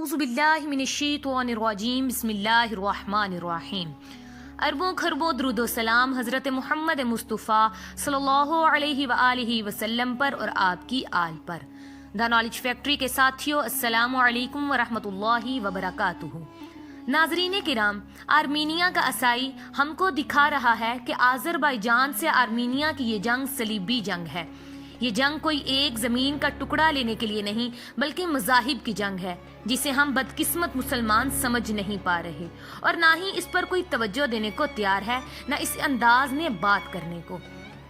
अऊज़ु बिल्लाहि मिनश्शैतानिर्रजीम बिस्मिल्लाहिर्रहमानिर्रहीम। अरबों खरबों दुरूद सलाम हज़रत मोहम्मद मुस्तफ़ा सल्लल्लाहु अलैहि व आलिहि वसल्लम पर और आपकी आल पर। द नॉलेज फैक्ट्री के साथियों, अस्सलामु अलैकुम व रहमतुल्लाहि व बरकातुहू। नाज़रीन किराम, आर्मीनिया का असाई हमको दिखा रहा है कि आज़रबाईजान से आर्मीनिया की ये जंग सलीबी जंग है। ये जंग कोई एक ज़मीन का टुकड़ा लेने के लिए नहीं, बल्कि मज़ाहिब की जंग है, जिसे हम बदकिस्मत मुसलमान समझ नहीं पा रहे और ना ही इस पर कोई तवज्जो देने को तैयार है, न इस अंदाज में बात करने को।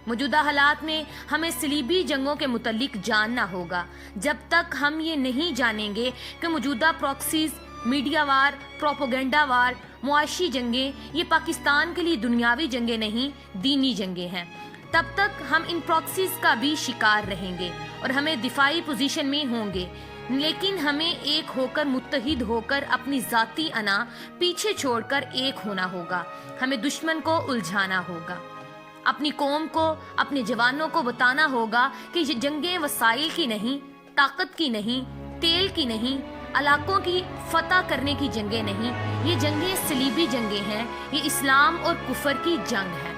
मौजूदा हालात में हमें सलीबी जंगों के मुतल्लिक जानना होगा। जब तक हम ये नहीं जानेंगे कि मौजूदा प्रॉक्सीज, मीडिया वार, प्रोपोगेंडा वार, मुआशी जंगें ये पाकिस्तान के लिए दुनियावी जंगें नहीं, दीनी जंगें हैं, तब तक हम इन प्रॉक्सीज का भी शिकार रहेंगे और हमें दिफाई पोजीशन में होंगे। लेकिन हमें एक होकर, मुत्तहिद होकर, अपनी जाती अना पीछे छोड़कर एक होना होगा। हमें दुश्मन को उलझाना होगा। अपनी कौम को, अपने जवानों को बताना होगा कि ये जंगें वसाइल की नहीं, ताकत की नहीं, तेल की नहीं, इलाकों की फतह करने की जंगें नहीं, ये जंगें सलीबी जंगें हैं। ये इस्लाम और कुफर की जंग है।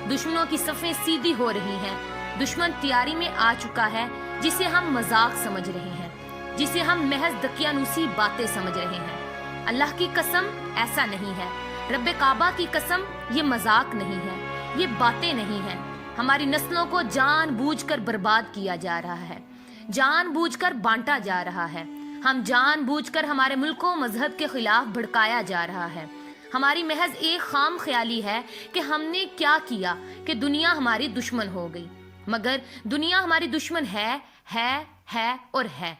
दुश्मनों की सफ़ें सीधी हो रही हैं। दुश्मन तैयारी में आ चुका है, जिसे हम मजाक समझ रहे हैं, जिसे हम महज दकियानूसी बातें समझ रहे हैं। अल्लाह की कसम, ऐसा नहीं है। रब्बे काबा की कसम, ये मजाक नहीं है, ये बातें नहीं हैं। हमारी नस्लों को जानबूझकर बर्बाद किया जा रहा है, जानबूझकर बांटा जा रहा है। हम जानबूझकर हमारे मुल्क को मजहब के खिलाफ भड़काया जा रहा है। हमारी महज एक खाम ख्याली है कि हमने क्या किया कि दुनिया हमारी दुश्मन हो गई, मगर दुनिया हमारी दुश्मन है और है।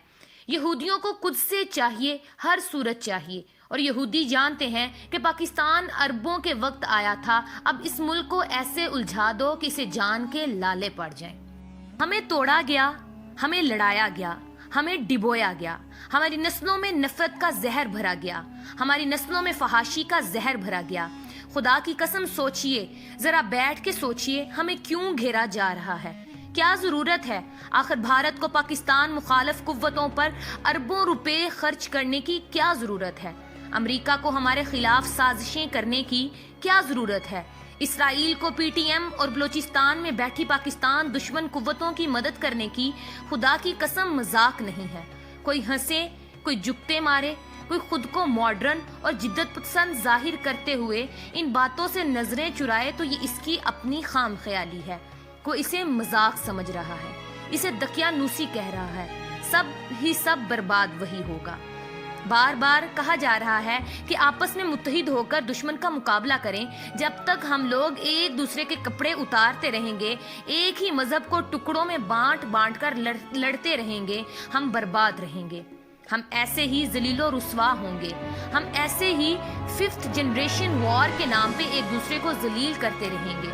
यहूदियों को खुद से चाहिए, हर सूरत चाहिए, और यहूदी जानते हैं कि पाकिस्तान अरबों के वक्त आया था। अब इस मुल्क को ऐसे उलझा दो कि इसे जान के लाले पड़ जाएं। हमें तोड़ा गया, हमें लड़ाया गया, हमें डिबोया गया, हमारी नस्लों में नफरत का जहर भरा गया, हमारी नस्लों में फहाशी का जहर भरा गया। खुदा की कसम सोचिए, जरा बैठ के सोचिए, हमें क्यों घेरा जा रहा है? क्या जरूरत है? आखिर भारत को पाकिस्तान मुखालिफ कुव्वतों पर अरबों रुपए खर्च करने की क्या जरूरत है? अमेरिका को हमारे खिलाफ साजिशें करने की क्या जरूरत है? इसराइल को पीटीएम और बलूचिस्तान में बैठी पाकिस्तान दुश्मन कुव्वतों की मदद करने की खुदा की कसम मजाक नहीं है। कोई हंसे, कोई जुगते मारे, कोई खुद को मॉडर्न और जिद्दत पसंद जाहिर करते हुए इन बातों से नजरें चुराए तो ये इसकी अपनी खाम ख्याली है। कोई इसे मजाक समझ रहा है, इसे दकियानूसी कह रहा है। सब ही सब बर्बाद वही होगा। बार बार कहा जा रहा है कि आपस में मुत्तहिद होकर दुश्मन का मुकाबला करें। जब तक हम लोग एक दूसरे के कपड़े उतारते रहेंगे, एक ही मजहब को टुकड़ों में बांट बांट कर लड़ते रहेंगे, हम बर्बाद रहेंगे। हम ऐसे ही जलीलो रुस्वा होंगे। हम ऐसे ही 5th जनरेशन वॉर के नाम पे एक दूसरे को जलील करते रहेंगे।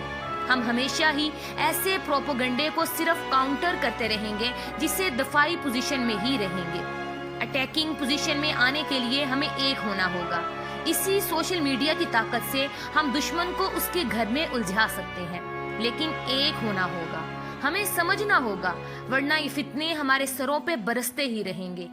हम हमेशा ही ऐसे प्रोपोगंडे को सिर्फ काउंटर करते रहेंगे, जिससे दफाई पोजीशन में ही रहेंगे। अटैकिंग पोजीशन में आने के लिए हमें एक होना होगा। इसी सोशल मीडिया की ताकत से हम दुश्मन को उसके घर में उलझा सकते हैं, लेकिन एक होना होगा। हमें समझना होगा, वरना ये फितने हमारे सरों पे बरसते ही रहेंगे।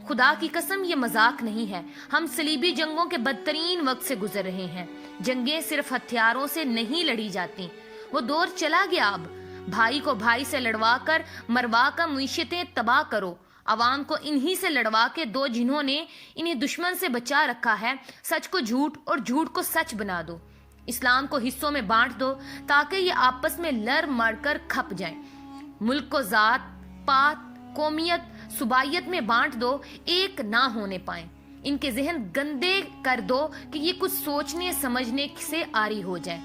खुदा की कसम, ये मजाक नहीं है। हम सलीबी जंगों के बदतरीन वक्त से गुजर रहे हैं। जंगें सिर्फ हथियारों से नहीं लड़ी जाती, वो दौर चला गया। अब भाई को भाई से लड़वा कर, मरवा कर मुईशतें तबाह करो। अवाम को इन्हीं से लड़वा के दो, जिन्होंने इन्हें दुश्मन से बचा रखा है। सच को झूठ और झूठ को सच बना दो। इस्लाम को हिस्सों में बांट दो, ताकि ये आपस में लड़ मर कर खप जाएं। मुल्क को जात, पात, कौमियत, सुबाइयत में बांट दो, एक ना होने पाए। इनके जहन गंदे कर दो कि ये कुछ सोचने समझने से आरी हो जाए।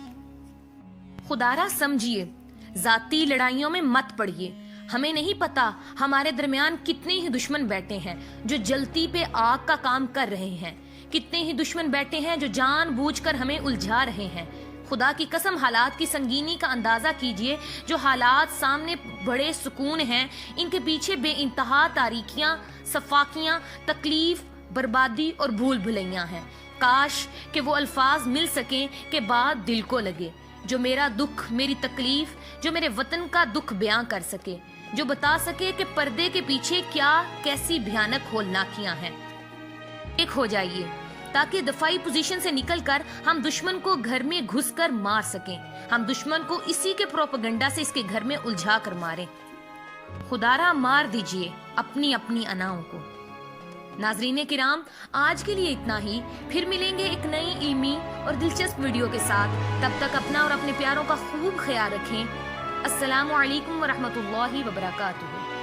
खुदारा समझिए, जाती लड़ाइयों में मत पड़िए। हमें नहीं पता हमारे दरमियान कितने ही दुश्मन बैठे हैं जो जलती पे आग का काम कर रहे हैं। कितने ही दुश्मन बैठे हैं जो जानबूझकर हमें उलझा रहे हैं। खुदा की कसम, हालात की संगीनी का अंदाजा कीजिए। जो हालात सामने बड़े सुकून हैं, इनके पीछे बेइंतहा तारीकियां, सफाकियां, तकलीफ, बर्बादी और भूल भुलैयां हैं। काश कि वो अल्फाज मिल सकें कि बात दिल को लगे, जो मेरा दुख, मेरी तकलीफ, जो मेरे वतन का दुख बयां कर सके, जो बता सके कि पर्दे के पीछे क्या कैसी भयानक होलनाकियां हैं। ایک ہو جائیے تاکہ دفاعی پوزیشن سے نکل کر ہم دشمن کو گھر میں گھس کر مار سکیں. ہم دشمن کو اسی کے پروپیگنڈا سے اس کے گھر میں الجھا کر ماریں. خدارا مار دیجئے اپنی اپنی اناؤں کو. ناظرین کرام، آج کے لیے اتنا ہی. پھر ملیں گے ایک نئی علمی اور دلچسپ ویڈیو کے ساتھ. تب تک اپنا اور اپنے پیاروں کا خوب خیال رکھیں. السلام علیکم ورحمۃ اللہ وبرکاتہ.